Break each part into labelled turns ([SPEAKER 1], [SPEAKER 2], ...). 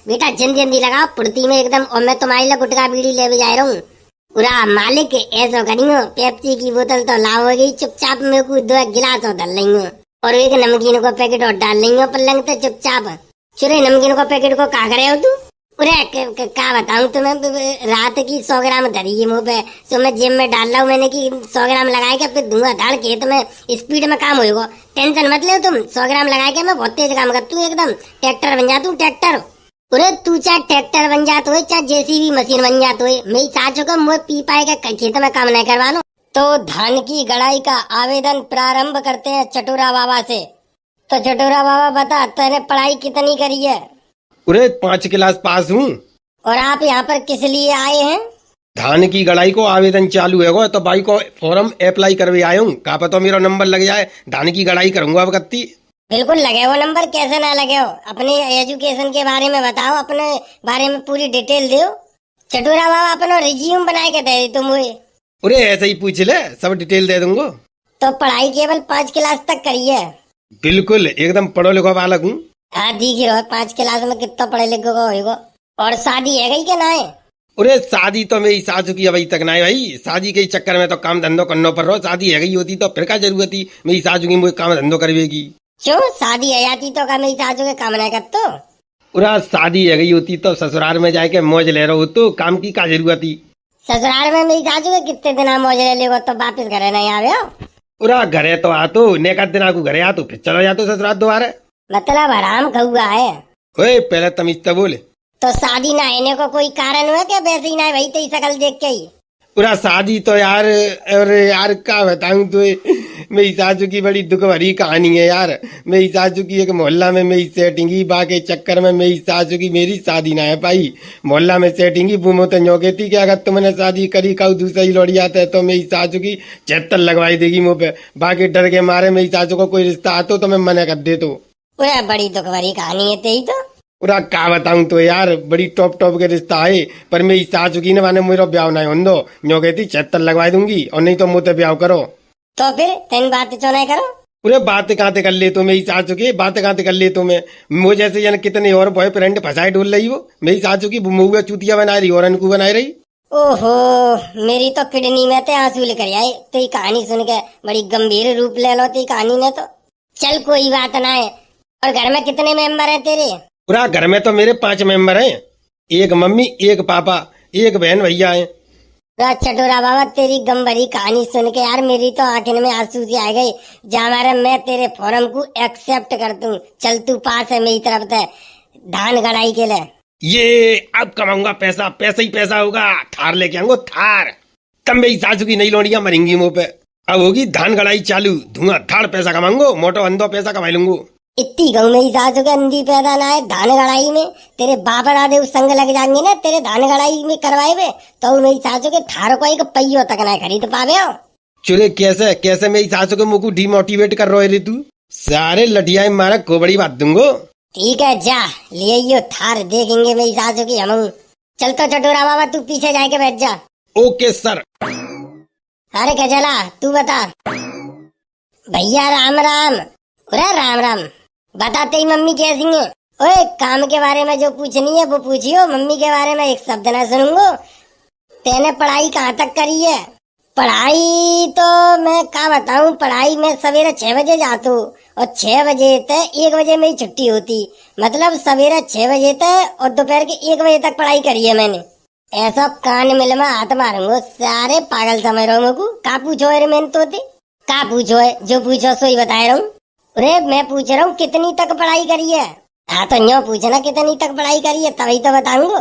[SPEAKER 1] बेटा जल्दी जल्दी लगाओ पुड़ती में एकदम, और मैं तुम्हारी लिए गुटखा बीड़ी ले जा रहा हूँ। पूरा मालिक ऐसा करियो, पेप्सी की बोतल तो लाओगी, चुपचाप मेरे को 2 गिलास और डाल लेंगे, और एक नमकीन को पैकेट और डाल लेंगे पलंग पे चुपचाप। चुरे नमकीन को पैकेट को का करे हो तू? अरे क्या बताऊं तुम्हें, रात की 100 ग्राम धरी है मुँह पे, तो मैं जेब में डाल रहा हूँ मैंने कि 100 ग्राम लगाए के फिर धुआं खेत में स्पीड में काम होगा। टेंशन मत ले तुम, 100 ग्राम लगाए के मैं बहुत तेज काम करती हूँ, एकदम ट्रैक्टर बन जाता हूँ, ट्रैक्टर। अरे तू चाहे ट्रैक्टर बन जाता हो चाहे जेसीबी मशीन बन जाता हो, मेरी सासू को मुँह पी पाए के खेत में काम नहीं करवा लो। तो धान की गड़ाई का आवेदन प्रारंभ करते हैं चटोरा बाबा से। तो चटोरा बाबा बता, तूने पढ़ाई कितनी करी है?
[SPEAKER 2] अरे 5 क्लास पास हूँ।
[SPEAKER 1] और आप यहाँ पर किस लिए आए हैं?
[SPEAKER 2] धान की गड़ाई को आवेदन चालू है तो भाई को फॉर्म अप्लाई करवे आया हूँ, का पता मेरा नंबर लग जाए, धान की गड़ाई करूंगा अब कत्ती।
[SPEAKER 1] बिल्कुल लगे हो नंबर, कैसे ना लगे हो। अपने एजुकेशन के बारे में बताओ, अपने बारे में पूरी डिटेल दो। चटोरा बाबा अपना रिज्यूम बनाए के दे तुम।
[SPEAKER 2] अरे ऐसे ही पूछ ले, सब डिटेल दे दूंगा।
[SPEAKER 1] तो पढ़ाई केवल 5 क्लास तक करी है?
[SPEAKER 2] बिल्कुल एकदम पढ़ो लिखो बालक हूँ।
[SPEAKER 1] हाँ ठीक है, 5 क्लास में कितना पढ़े लिखे होगा। और शादी है गई क्या ना है?
[SPEAKER 2] अरे शादी तो मेरी सासू की अभी तक ना है भाई, शादी के चक्कर में तो काम धंधो करना पड़ रहा। शादी है गई होती तो फिर क्या जरूरत थी मेरी सासू की मुझे काम धंधो करवेगी।
[SPEAKER 1] क्यों शादी है जाती तो का मेरी सासू के काम नहीं करते?
[SPEAKER 2] पूरा शादी है गई होती तो ससुराल में जाके मौज ले रहा हो, तो काम की क्या जरूरत थी।
[SPEAKER 1] ससुराल में मेरी सासू के कितने दिन मौज ले लेगो तो वापिस घरे नहीं आवे हो?
[SPEAKER 2] पूरा घरे तो आ तो नेका दिन आकू घरे आ तो फिर चलो जा तो ससुराल दोबारा।
[SPEAKER 1] मतलब हराम खहुआ है।
[SPEAKER 2] ओए पहले तमीज तो बोले।
[SPEAKER 1] तो शादी ना होने को कोई कारण हुआ क्या? वैसे ही ना भाई तेरी शकल देख के ही।
[SPEAKER 2] पूरा शादी तो यार, अरे यार क्या बताऊं तो मेरी सासू की बड़ी दुख भरी कहानी है यार। मेरी सासू की एक मोहल्ला में मेरी सेटिंगी बाके चक्कर में मेरी सासू की मेरी शादी ना है पाई। मोहल्ला में सेटिंगी बूमो तो न्योके थी कि अगर तुमने शादी करी कहू दूसरी लौड़ी आता है तो मेरी सासू की 76 लगवाई देगी मुँह पे। बाकी डर के मारे मेरी सासू को कोई रिश्ता आतो तो मैं मना कर दे तो।
[SPEAKER 1] बड़ी दुख भरी कहानी है तेरी तो।
[SPEAKER 2] पूरा क्या बताऊं तो यार, बड़ी टॉप के रिश्ता है, पर मेरी सासू की ने माने मेरा ब्याह नहीं होने दो। न्यो कहती 76 लगवा दूंगी और नहीं तो मुझे ब्याह करो।
[SPEAKER 1] तो फिर तेन बात क्यों नहीं करो?
[SPEAKER 2] पूरे बात कहाँ कर ले तो मेरी सासू की बात कहाँ कर ले तो मैं मुझे जैसे यानी कितने और बॉयफ्रेंड फंसाए डोल रही हो। मेरी सासू की मुँह चूतिया बना रही और अनकू बनाई रही।
[SPEAKER 1] ओहो, मेरी तो किडनी में ते आंसू लेकर आए तेरी कहानी सुन के। बड़ी गंभीर रूप ले लो तेरी कहानी ने तो। चल कोई बात ना है। और घर में कितने मेंबर हैं तेरे?
[SPEAKER 2] पूरा घर में तो मेरे 5 मेंबर हैं, एक मम्मी एक पापा एक बहन भैया है।
[SPEAKER 1] चटोरा बाबा तेरी गंभीर कहानी सुन के यार मेरी तो आंखों में आंसू से आ गए। जा मारे मैं तेरे फॉर्म को एक्सेप्ट कर दूं। चल तू पास है मेरी तरफ से धान गड़ाई के लिए।
[SPEAKER 2] ये अब कमाऊंगा पैसा, पैसा ही पैसा होगा। थार लेके आऊंगा थार, तब मेरी सासू की नई लौड़ियां मरेंगी मुंह पे। अब होगी धान गड़ाई चालू, धुआं धाड़ पैसा कमाऊंगा, मोटो अंधो पैसा कमा लूंगा।
[SPEAKER 1] इतनी गऊ मेरी सासू के अंधी पैदा ना है धान गड़ाई में। तेरे बाप दादे उस संग लग जाएंगे ना तेरे धान गड़ाई में करवाए हुए, तो मेरी सासू के थार को एक पहियो तक ना खरीद पावे हो।
[SPEAKER 2] चुरे कैसे कैसे मेरी सासू के मुंह को डिमोटिवेट कर रहे रे तू। सारे लटिया मारा कोबड़ी बात दूंगो।
[SPEAKER 1] ठीक है जा ले यो थार, देखेंगे मेरी सासू की हम। चल तो चटोरा बाबा तू पीछे जाके बैठ जा।
[SPEAKER 2] Okay sir.
[SPEAKER 1] अरे क्या चला तू बता। भैया राम राम। अरे राम राम। बता तेरी मम्मी कैसी है? ओए काम के बारे में जो पूछनी है वो पूछियो, मम्मी के बारे में एक शब्द ना सुनूंगो। तेने पढ़ाई कहाँ तक करी है? पढ़ाई तो मैं क्या बताऊं, पढ़ाई में सवेरे 6 बजे जाता हूँ और 6 बजे तक 1 बजे मेरी छुट्टी होती। मतलब सवेरे 6 बजे तक और दोपहर के 1 बजे तक पढ़ाई करी है मैंने। ऐसा कान मिल में हाथ मारूंगा, सारे पागल समझ रहा हूँ। का पूछो है मैंने तो का पूछो है, जो पूछो सो ही बता रहा हूँ। अरे मैं पूछ रहा हूँ कितनी तक पढ़ाई करी है? हाँ तो न्यो पूछना कितनी तक पढ़ाई करी है तभी तो बताऊंगा।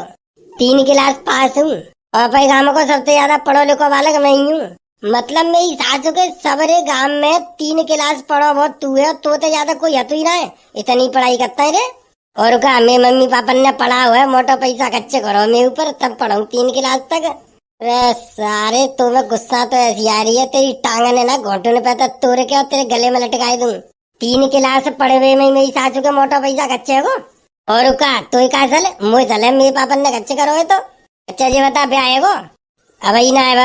[SPEAKER 1] 3 क्लास पास हूँ और भाई गाँव को सबसे ज्यादा पढ़ो लिखो बालक मैं ही हूँ। मतलब मेरी सासू के सबरे गांव में 3 क्लास पढ़ो बहुत तू है, तो ज्यादा कोई हतु ही ना है, इतनी पढ़ाई करता है रे। और का मैं मम्मी पापा ने पढ़ा हुआ है, मोटा पैसा कच्चे करो मेरे ऊपर तब पढ़ाऊँ 3 क्लास तक। अरे सारे तुम्हें गुस्सा तो ऐसी आ रही है, तेरी टांगन है ना घोटने पे तो तोड़ के और तेरे गले में लटकाए दूं। 3 क्लास पढ़े हुए में मेरी सासू के मोटा पैसा कच्चे हो। और का तो का चले मुझे चले मेरे पापा ने कच्चे करो है तो। अच्छा जी बता ब्याह है वो? अब ही ना है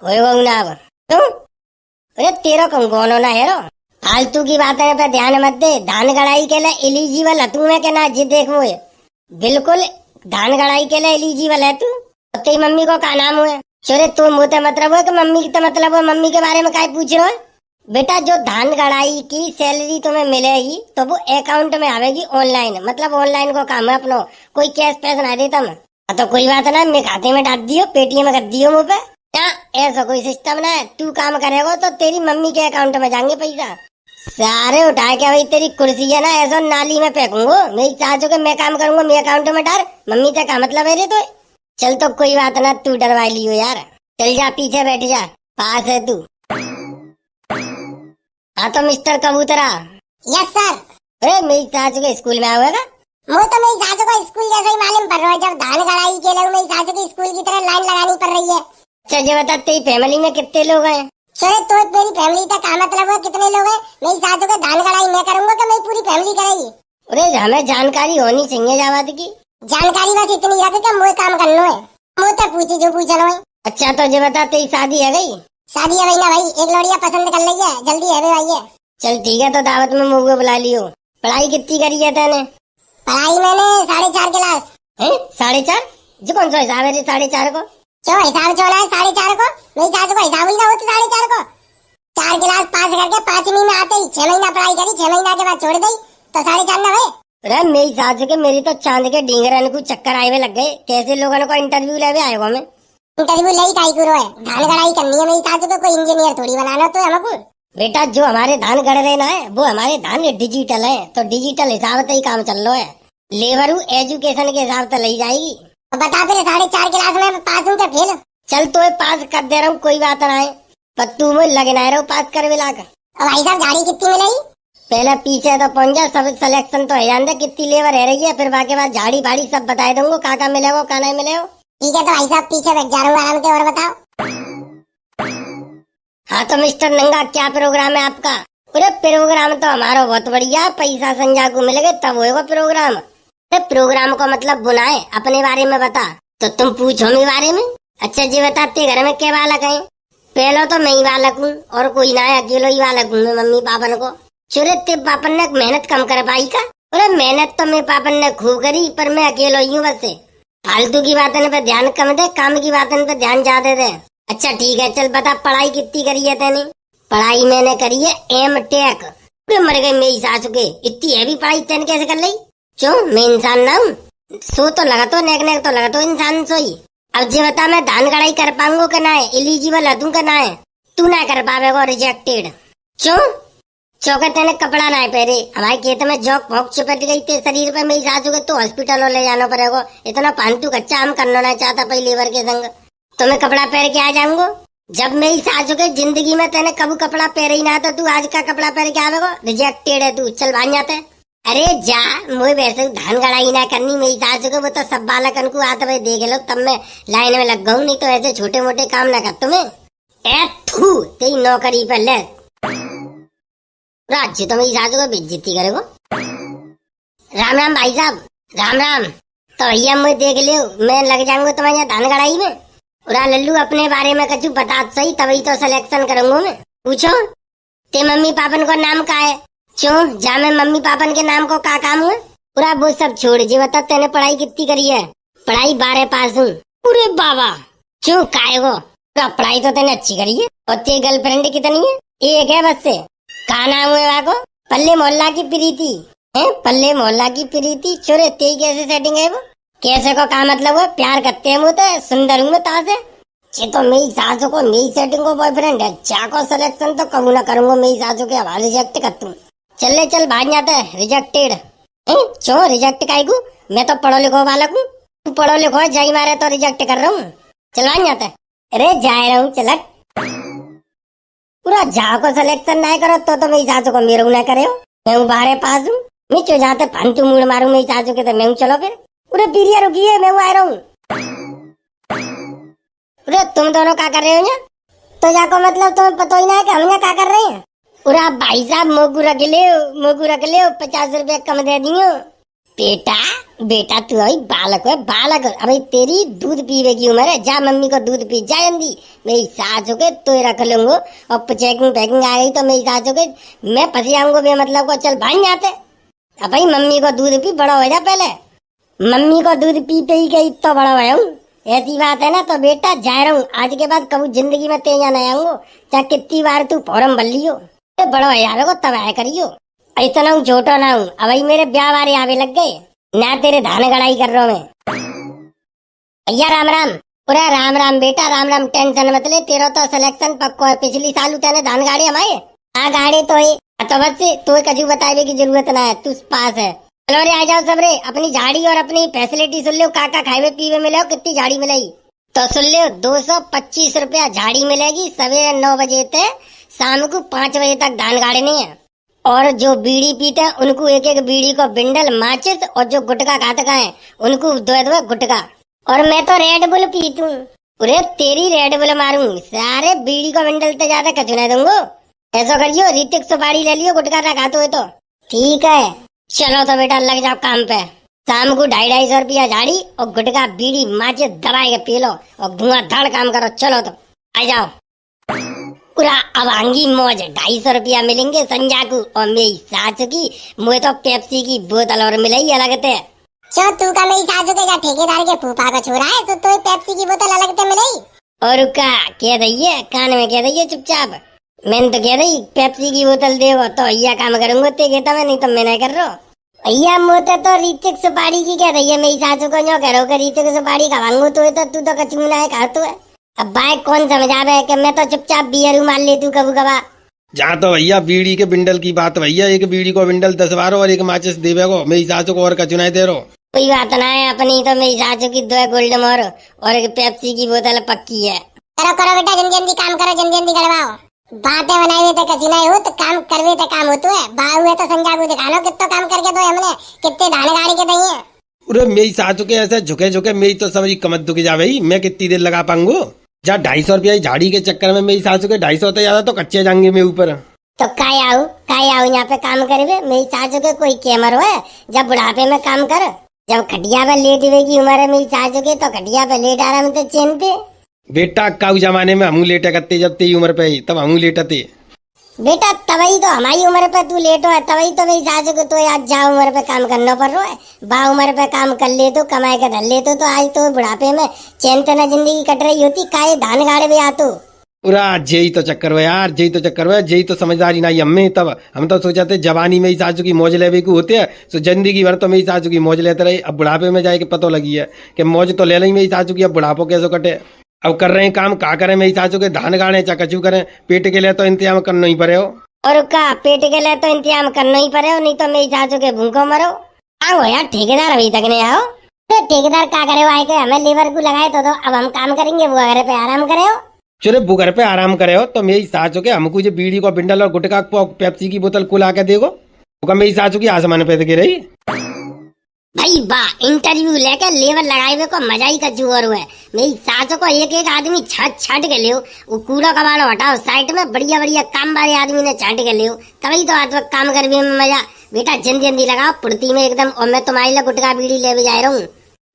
[SPEAKER 1] वो ना अब तू। अरे तेरा कौन ना है रो, फालतू की बातें पे ध्यान मत दे। धान गड़ाई के लिए एलिजिबल हतू मैं के ना जी देख मुझे बिल्कुल धान गड़ाई के लिए एलिजिबल है तू। तेरी मम्मी को का नाम हुआ? चोरे तू मुझे मतलब है कि मम्मी की तो मतलब है, मम्मी के बारे में काय पूछ रहे हो? बेटा जो धान गड़ाई की सैलरी तुम्हें मिलेगी तो वो अकाउंट में आवेगी ऑनलाइन, मतलब ऑनलाइन को काम है अपनो, कोई कैश पैसा ना देता मैं। तो कोई बात ना, मैं खाते में डाल दियो, पेटीएम में कर दियो मुँह पे। क्या ऐसा कोई सिस्टम ना है, तू काम करेगा तो तेरी मम्मी के अकाउंट में जाएंगे पैसा सारे उठा के। भाई तेरी कुर्सी है ना ऐसा नाली में फेंकूंगा, मेरी चाचो के मैं काम करूंगा, मेरे अकाउंट में डाल, मम्मी तक का मतलब है रे तो। चल तो कोई बात ना, तू डरवा लियो यार, चल जा पीछे बैठ जा, पास है तू। हाँ तो मिस्टर कबूतरा।
[SPEAKER 3] Yes sir.
[SPEAKER 1] अरे मेरी चाचू के स्कूल में आवेगा?
[SPEAKER 3] वो तो मेरी सासू को स्कूल जैसा ही मालूम पड़ रहा है, जब धान गड़ाई के लिए मेरी सासू की स्कूल की तरह लाइन लगानी पड़ रही है।
[SPEAKER 1] अच्छा ये बता तेरी फैमिली में कितने लोग हैं?
[SPEAKER 3] चले तो मेरी फैमिली का क्या मतलब है, कितने लोग हैं? मेरी सासू को धान गड़ाई मैं करूंगा कि मेरी पूरी फैमिली करेगी?
[SPEAKER 1] अरे हमें जानकारी होनी चाहिए जावाद की।
[SPEAKER 3] जानकारी बस इतनी रखे कि मुझे काम करना है, मुझे पूछी जो पूछना है।
[SPEAKER 1] अच्छा तो ये बता तेरी शादी है गई?
[SPEAKER 3] शादी है भाई ना भाई, एक लड़िया पसंद कर ली है, जल्दी है भाई है।
[SPEAKER 1] चल ठीक है, तो दावत में मुझे बुला लियो। पढ़ाई कितनी करी है तेने?
[SPEAKER 3] पढ़ाई मैंने 4.5 क्लास।
[SPEAKER 1] है 4.5? जो कौन सा हिसाब है 4.5 को?
[SPEAKER 3] जो हिसाब चला है 4.5 को, मेरी सासू को हिसाब ही ना होती 4.5 को। 4 क्लास पास करके 5वीं में आते ही 6 महीना पढ़ाई करी, 6 महीना के बाद छोड़ दी तो 4.5 ना भाई।
[SPEAKER 1] अरे मेरी सासू के मेरी तो चांद के ढींगरन को चक्कर आए हुए लग गए, कैसे लोगों को इंटरव्यू ले आए हो? मैं
[SPEAKER 3] इंटरव्यू ले काई करो है, धान गड़ाई करनी है मेरी सासू को, कोई इंजीनियर थोड़ी बनाना तो हमको।
[SPEAKER 1] बेटा जो हमारे धान गड़ रहे ना है वो हमारे धान डिजिटल है, तो डिजिटल हिसाब से ही काम चल रहा है, लेबर एजुकेशन के हिसाब से ले जाएगी।
[SPEAKER 3] तो बता फिर 4.5 क्लास में पास हूँ तो फेल?
[SPEAKER 1] चल तो पास कर दे रहा हूँ, कोई बात ना है, पर तू मुझे लगना रहो पास कर मिला कर।
[SPEAKER 3] भाई साहब झाड़ी कितनी मिलेगी?
[SPEAKER 1] पहले पीछे तो पहुंच जा, सब सिलेक्शन तो है जान दे कितनी लेबर है रही है, फिर बाकी बाद झाड़ी भाड़ी सब बता दूंगा, का मिलेगा का नहीं मिलेगा।
[SPEAKER 3] ठीक है तो भाई साहब पीछे बैठ जा रहा हूँ आराम से, और बताओ।
[SPEAKER 1] हाँ तो मिस्टर नंगा क्या प्रोग्राम है आपका? अरे प्रोग्राम तो हमारा बहुत बढ़िया, पैसा संजा को मिलेगा तब होगा प्रोग्राम। अरे प्रोग्राम को मतलब बुनाए, अपने बारे में बता। तो तुम पूछो मेरे बारे में। अच्छा जी बताते घर में क्या बालक है? पहले तो मैं ही बालक हूँ और कोई ना है, अकेलो ही बालक हूँ मैं मम्मी पापन को। चुरे ते पापन ने मेहनत कम कर पाई का? अरे मेहनत तो मेरे पापन ने खूब करी, पर मैं अकेलो ही हूँ बस। फालतू की बातों पे ध्यान कम दे, काम की बातों पे ध्यान ज्यादा दे। अच्छा ठीक है, चल बता पढ़ाई कितनी करी है तेने? पढ़ाई मैंने करी है एम टेक। मर गई मेरी सासू के, इतनी हैवी पढ़ाई तेने कैसे कर ली? क्यों मैं इंसान ना हूँ? सो तो लगा तो नेक तो लगा तो इंसान सोई। अब जे बता मैं धान गड़ाई कर पाऊंगा कि ना है, एलिजिबल है तू का ना है? तू ना कर पावेगा, रिजेक्टेड। क्यों? चौके तेने कपड़ा ना पहरे, हमारे खेत में जौक भौक चिपट गई थे शरीर पे मेरी सासू के, तो हॉस्पिटल ले जाना पड़ेगा। इतना फालतू कच्चा हम करना ना चाहता पहले लेबर के संग, तो मैं कपड़ा पहन के आ जाऊंगा। जब मेरी सासू के जिंदगी में तेने कभी कपड़ा पहरे ही ना, तो तू आज का कपड़ा पहन के आवेगा? रिजेक्टेड है तू, चल भाग जाते। अरे जा, मुझे वैसे धान गड़ाई ना करनी मेरी सासू को, वो तो सब बालकन को आता भाई देख लो, तब मैं लाइन में लग गऊ, नहीं तो ऐसे छोटे मोटे काम ना कर तुम्हें। ए थू तेरी नौकरी पर ले राज्य, तो मेरी सासू को बेइज्जती करेगो। राम राम भाई साहब, राम राम। तो भैया मुझे देख लियो, मैं लग जाऊंगा तुम्हारे यहाँ धान गड़ाई में। उरा लल्लू अपने बारे में कछु बता सही, तभी तो सिलेक्शन करूंगा मैं। पूछो ते मम्मी पापन को नाम का है? क्यों जा मैं मम्मी पापन के नाम को का काम हुआ? पूरा वो सब छोड़, जी बता तेने पढ़ाई कितनी करी है? पढ़ाई 12 पास हूँ। पूरे बाबा क्यों काहे को? पढ़ाई तो तेने अच्छी करी है। और तेरी गर्लफ्रेंड कितनी है? एक है बस से। का नाम है वाको? पल्ले मोहल्ला की प्रीति है? पल्ले मोहल्ला की प्रीति चोरे, तेरी कैसे सेटिंग है वो? कैसे को का मतलब है? प्यार करते हैं मुझे, सुंदर हूँ मैं तासे। ये तो मेरी सासू को मेरी सेटिंग को बॉयफ्रेंड है, चा को सिलेक्शन तो कबू ना करूंगा मेरी सासू के हवाले रिजेक्ट कर तू। चल चल भाग जाता है, रिजेक्टेड। क्यों रिजेक्ट काहे को? मैं तो पढ़ो लिखो बालक हूँ, तू पढ़ो लिखो है, जाई मारे तो रिजेक्ट कर रहा हूँ। चल भाग जाता है। अरे जा रहा हूँ चल। पूरा जा को सिलेक्शन ना करो तो मेरी सासू को मेरे ना करे हो। मैं हूँ 12 पास हूँ, मैं चो जाते फालतू मूड मारू मेरी सासू के, तो मैं हूँ चलो फिर। पूरे पीरिया रुकिए, मैं आ रहा हूँ। पूरे तुम दोनों क्या कर रहे हो? तो जाको मतलब तुम्हें पता ही ना है कि हम यहाँ क्या कर रहे हैं? पूरा भाई साहब मोगू रख ले 50 रुपए कम दे दियो। बेटा तू अभी बालक है, बालक। अभी तेरी दूध पीवे की उम्र है, जा मम्मी को दूध पी जा जल्दी। मेरी सासू के तो रख लूंगा, और पैकिंग आ गई तो मेरी सासू के मैं फंस जाऊंगा बे मतलब को। चल भाई जाते अब भाई, मम्मी को दूध पी, बड़ा हो जा पहले। मम्मी को दूध पी पे ही गई तो बड़ा हुआ हूँ। ऐसी बात है ना तो बेटा जा रहा हूँ, आज के बाद कभी जिंदगी में तेजा नहीं आऊंगा, चाहे कितनी बार तू फॉर्म भर लियो। बड़ा यार को तब आया करियो, इतना हूँ छोटा ना हूँ। अब मेरे ब्याह वारे आवे लग गए ना, तेरे धान गड़ाई कर रहा हूँ मैं। भैया राम राम। पूरा राम राम बेटा राम राम, टेंशन मत ले, तेरा तो सिलेक्शन पक्को है। पिछली साल तेने धान गाड़ी हमारे आ गाड़ी तो है, तो बस तो कजू बतावे की जरूरत ना है, तू पास है। चलो रे आ जाओ सब रे, अपनी झाड़ी और अपनी फैसिलिटी सुन लो, काका खावे पीवे मिले, कितनी झाड़ी मिलेगी तो सुन लो। 225 रुपया झाड़ी मिलेगी, सवेरे 9 बजे से शाम को 5 बजे तक धान गाड़नी है। और जो बीड़ी पीते हैं उनको एक एक बीड़ी को बिंडल माचिस, और जो गुटखा खाते हैं उनको 2 गुटखा। और मैं तो रेड बुल पीतू, अरे तेरी रेड बुल मारूं, सारे बीड़ी को बिंडल तो ज्यादा कचू नहीं दूंगो। ऐसा करियो ऋतिक सुपारी ले लियो, गुटखा ना खाते हो तो ठीक है। चलो तो बेटा लग जाओ काम पे, शाम को 250-250 रुपया झाड़ी और गुटखा बीड़ी माचिस दबाई के पी लो और धुआंधार काम करो। चलो तो आ जाओ। पूरा अवांगी मौज, 250 रुपया मिलेंगे संजा को और मेरी सास की मुझे तो पेप्सी की बोतल और मिलेगी अलग से।
[SPEAKER 3] क्यों तू का मेरी सासू के ठेकेदार के फूफा का छोरा है तो पेप्सी की बोतल अलग से मिलेगी।
[SPEAKER 1] और का कह दइए, कान में कह दइए चुपचाप, मैंने तो कह रही पेप्सी की बोतल देवो तो भैया काम करूंगा, ते कहता मैं नहीं तो मैं नहीं कर रहा भैया। मोते तो ऋतिक सुपारी की कह दइए, मेरी सासू को जो करो कि ऋतिक सुपारी खावांगू तो तू तो कचूना है खा तो है। अब बाइक कौन समझावे कि मैं तो चुपचाप बियर मार ले तू कबू कबा।
[SPEAKER 2] जहाँ तो भैया बीड़ी के बिंडल की बात, भैया एक बीड़ी को बिंडल 10 बार और एक माचिस देवे को, मेरी सासू को और कचुनाई दे रहो।
[SPEAKER 1] कोई बात ना है, अपनी तो मेरी सासू की 2 गोल्ड मोर और एक पेप्सी की बोतल पक्की है।
[SPEAKER 3] करो करो बेटा, जल्दी जल्दी काम करो, जल्दी जल्दी करवाओ। बातें बनाई हुए तो कचुनाई हो तो काम करवे तो काम होतो है। बाहर हुए तो संजा को दिखानो कितना काम करके दो हमने, कितने धान गाड़ी के दई है।
[SPEAKER 2] अरे मेरी सासू के ऐसे झुके झुके मेरी तो समझी कमर दुख जावे, मैं कितनी देर लगा पाऊंगू। जहाँ 250 रुपया झाड़ी के चक्कर में मेरी सासू के 250 होते ज्यादा तो कच्चे जाएंगे मैं ऊपर।
[SPEAKER 1] तो काय आओ यहाँ पे काम करे। मेरी सासू के कोई कैमर हो, जब बुढ़ापे में काम कर, जब खटिया पे लेट हुए की उम्र है मेरी सासू के तो खटिया पे लेट आराम से चैन पे।
[SPEAKER 2] बेटा काऊ जमाने में हमू लेटे करते, जब तेरी उम्र पे तब हमू लेटते।
[SPEAKER 1] बेटा तभी तो हमारी उम्र पे तू लेटो है, तभी तो मेरी सासू को तो आज जा उम्र पे काम करना पड़ रहा है। बा उम्र पे काम कर ले तो कमाए के धर ले तो आज तो बुढ़ापे में चैन तना जिंदगी कट रही होती, काये धान गाड़े में आतो।
[SPEAKER 2] पूरा जेई तो चक्कर हुआ यार, जेई तो चक्कर हुआ, जेई तो समझदारी नहीं हमें। तब हम तो सोचाते जवानी में ही सासू की मौज लेवे को होते हैं, तो जिंदगी भर तो मेरी सासू की मौज लेते रहे। अब बुढ़ापे में जाके पता लगी है कि मौज तो ले ली मेरी सासू की, अब बुढ़ापो कैसे कटे। अब कर रहे हैं काम, का करें मेरी सासू के धान गाड़े चकचू करें, पेट के लिए तो इंतजाम करना ही पड़े हो।
[SPEAKER 1] और का पेट के लिए तो इंतजाम करना ही पड़े हो, नहीं तो मेरी सासू के भूखों मरो। आओ यार ठेकेदार अभी तक नहीं आओ, तो ठेकेदार क्या करे आए के हमें लेबर को लगाए तो अब हम काम करेंगे, वो घर पे आराम करे हो।
[SPEAKER 2] चलो वो घर पे आराम करे हो तो मेरी सासू के हमको जो बीड़ी को बिंडल और गुटखा पेप्सी की बोतल को ला के देगो, तो मेरी सासू की आसमान पे गिर रही।
[SPEAKER 1] भाई वाह, इंटरव्यू लेकर लेबर लगाए हुए को मजा ही कचू और हुआ है। मेरी सासू को एक एक आदमी छट के ले, वो कूड़ा कबाड़ो हटाओ साइड में, बढ़िया बढ़िया काम वाले आदमी ने छाट के ले, तभी तो आज काम करने में मजा। बेटा जल्दी जल्दी लगाओ पुर्ती में एकदम, और मैं तुम्हारे लिए गुटखा बीड़ी ले जा रहा हूँ।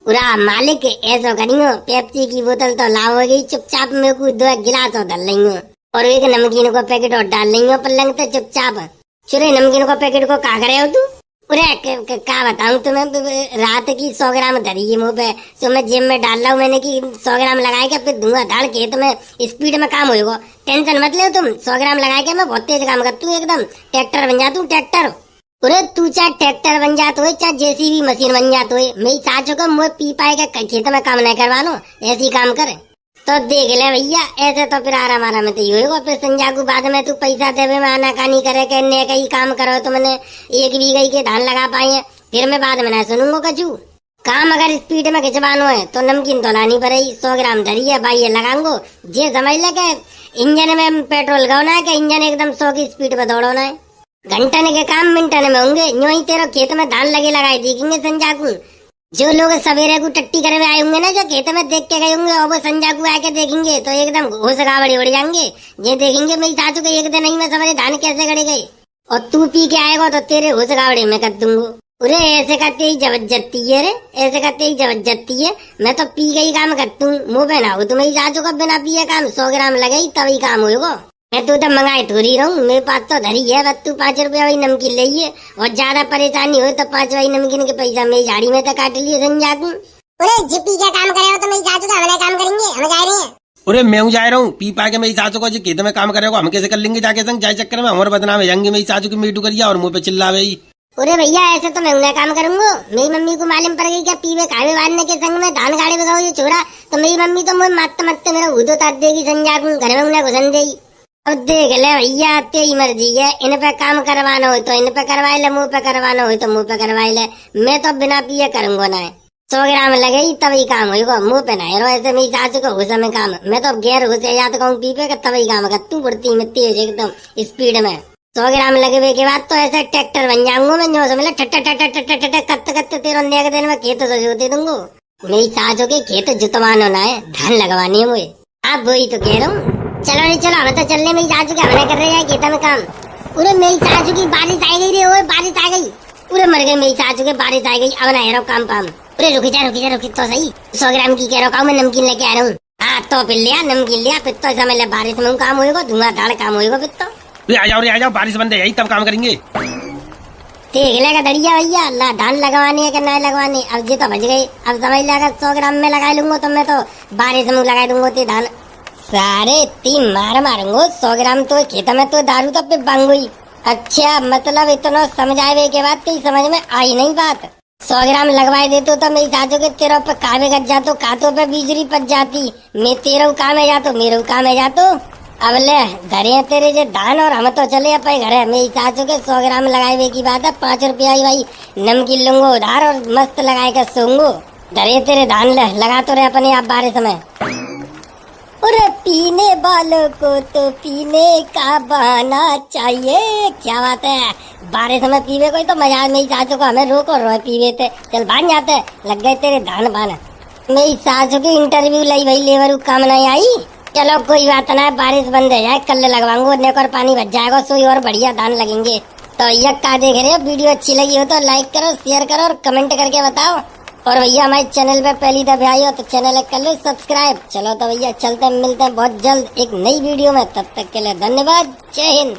[SPEAKER 1] पूरा मालिक ऐसा करियो, पेप्सी की बोतल तो लाओगी, चुपचाप मेरे को 2 गिलास और डाल लेंगे और एक नमकीन को पैकेट और डाल लेंगे पलंग पे चुपचाप। चुरे नमकीन को पैकेट को का करे हो तू? क्या बताऊं तुम्हें, रात की 100 ग्राम धरी मुँह पे, तो मैं जिम में डाल रहा हूँ मैंने कि 100 ग्राम लगा के फिर धुआंधार खेत में स्पीड में काम होगा। टेंशन मत ले तुम, 100 ग्राम लगा के मैं बहुत तेज काम करती हूँ, एकदम ट्रैक्टर बन जाता हूँ ट्रैक्टर। अरे तू चाहे ट्रैक्टर बन जाता हो चाहे जेसीबी मशीन बन जाता हो, मेरी सासू को मुँह पी पाए के खेत में काम नहीं करवानो, ऐसी काम करे तो देख ले भैया। ऐसे तो फिर आराम आराम तो ही होगा, फिर संजा को बाद में तू पैसा देवे में आनाकानी करे के ने कहीं काम करो तो मैंने 1 बीघा के धान लगा पाए, फिर मैं बाद में ना सुनूंगा कचू। काम अगर स्पीड में खिंचवानो है तो नमकीन तो लानी पड़ेगी, 100 ग्राम धरी है भाई ये लगाऊंगो। जे समझ लगे इंजन में पेट्रोल गौना है कि इंजन एकदम 100 की स्पीड पे दौड़ना है, घंटन के काम मिनटन में होंगे। यूं ही तेरे खेत में धान लगे लगाए देखेंगे संजा को। जो लोग सवेरे को टट्टी करे आए होंगे ना, जो खेत में देख के गए होंगे और वो संजा को आके देखेंगे तो एकदम घोष गावड़ी उड़ जाएंगे। ये देखेंगे मेरी सासू के एक दिन नहीं मैं सवेरे धान कैसे गड़े गए, और तू पी के आएगा तो तेरे घोष गावड़ी में कर दूंगा। अरे ऐसे करते ही जबरदस्ती है रे, ऐसे करते ही जबरदस्ती है। मैं तो पी के ही काम करती हूँ, मुँह पे ना हो तो मेरी सासू का बिना पिए काम 100 ग्राम लगे तभी काम होगा। मैं तू तो मंगाए थोड़ी रहूं, मेरे पास तो धरी है बस। तू 5 रुपया वाली नमकीन लीजिए और ज्यादा परेशानी हो तो 5 वाली नमकीन के पैसा मेरी झाड़ी में तो काट लिए संजाकू।
[SPEAKER 3] अरे जिप्पी क्या काम करे हो तो मेरी सासू का हमारा काम करेंगे, हम जा रहे हैं।
[SPEAKER 2] अरे मैं जा रहा हूँ पी पा के मेरी सासू को जो खेत में काम करेगा हम कैसे कर लेंगे जाके संग जाए चक्कर में हमारे बदनाम है जाएंगे। मेरी सासू की मीटू करिया और मुंह पे चिल्लावे।
[SPEAKER 1] अरे भैया ऐसे तो मैं उन्हें काम करूंगा। मेरी मम्मी को मालूम पड़ गई क्या पीवे खावे वारने के संग में धान गाड़े बगाओ ये छोरा, तो मेरी मम्मी तो मुझे मारते मारते मेरा उदो तार देगी संजाकू, घर में उन्हें घुसन देगी। अब देख ले भैया तेरी मर्जी है, इन पे काम करवाना हो तो इन पे करवाए ले, मुंह पे करवाना हो तो मुंह पे करवाए ले। मैं तो बिना पिए करूंगा ना। 100 ग्राम लगेगी तभी काम होगा, मुंह पे ना रो ऐसे मेरी सासू को घुसा में काम। मैं तो गैर घुसे या तो कहूँ पीपे का तभी काम कर। तू बढ़ती में तेज एकदम स्पीड में 100 ग्राम लगे के बाद तो ऐसे ट्रैक्टर बन जाऊंगा मैं, जो समझ कत्ते कत्ते तेरह के दिन में खेत से जोते दूंगा। मेरी सासू के खेत जुतवान होना है, धान लगवानी है मुझे। आप वही तो कह रहा हूँ। चलो नहीं चलो हमें तो चलने, मेरी सासू के हमने कर रहे हैं खेत में काम। पूरे मेरी सासू की बारिश आ गई रे, ओए बारिश आ गई, पूरे मर गए मेरी सासू के, बारिश आ गई। अब ना हेरो काम पाम। अरे रुकी जा तो सही, 100 ग्राम की कह रहा हूँ मैं नमकीन लेके आ रहा हूँ। हाँ तो फिर लिया नमकीन लिया, फिर तो समय बारिश में काम होगा, धुआंधार काम होगा फिर तो।
[SPEAKER 2] आ जाओ बारिश बंद है यही तब काम करेंगे।
[SPEAKER 1] देख लेगा दड़िया भैया, अल्लाह धान लगवानी है कि नहीं लगवानी। अब ये तो बच गई, अब समझ लेगा 100 ग्राम में लगा लूंगा तो मैं तो बारिश में लगा दूंगा ते धान सारे 3 मारूंगा। 100 ग्राम तो खेत में तो दारू तो पे बांगुई। अच्छा मतलब इतना समझावे के बाद तो समझ में आई नहीं बात। 100 ग्राम लगवाए देते तो मेरी सासू के तेरह पे कावे गज जातो, कातों पे बिजली पच जाती। मैं तेरह काम है जातो, मेरे काम है जातो। अब ले धरे तेरे जो धान और हम तो चले अपने घर है। मेरी सासू के 100 ग्राम लगाए की बात है, 5 रुपया ही भाई नमकीन लूंगो उधार और मस्त लगाए कर सोंगो। धरे तेरे धान ले लगा तो रहे अपने आप बारिश में। अरे पीने वालों को तो पीने का बहाना चाहिए, क्या बात है। बारिश में पीवे कोई तो मजा। मेरी सासू को हमें रोको रो पीवे थे, चल भाग जाते लग गए तेरे धान बाना। मेरी सासू की इंटरव्यू लाई भाई लेबर काम नहीं आई। चलो कोई बात ना, बारिश बंद हो जाए कल लगवाऊंगा, नेक और पानी बच जाएगा, सोई और बढ़िया धान लगेंगे। तो ये का देख रहे हो, वीडियो अच्छी लगी हो तो लाइक करो, शेयर करो और कमेंट करके बताओ। और भैया हमारे चैनल पे पहली दफा आई हो तो चैनल कर लो सब्सक्राइब। चलो तो भैया चलते मिलते हैं बहुत जल्द एक नई वीडियो में, तब तक के लिए धन्यवाद, जय हिंद।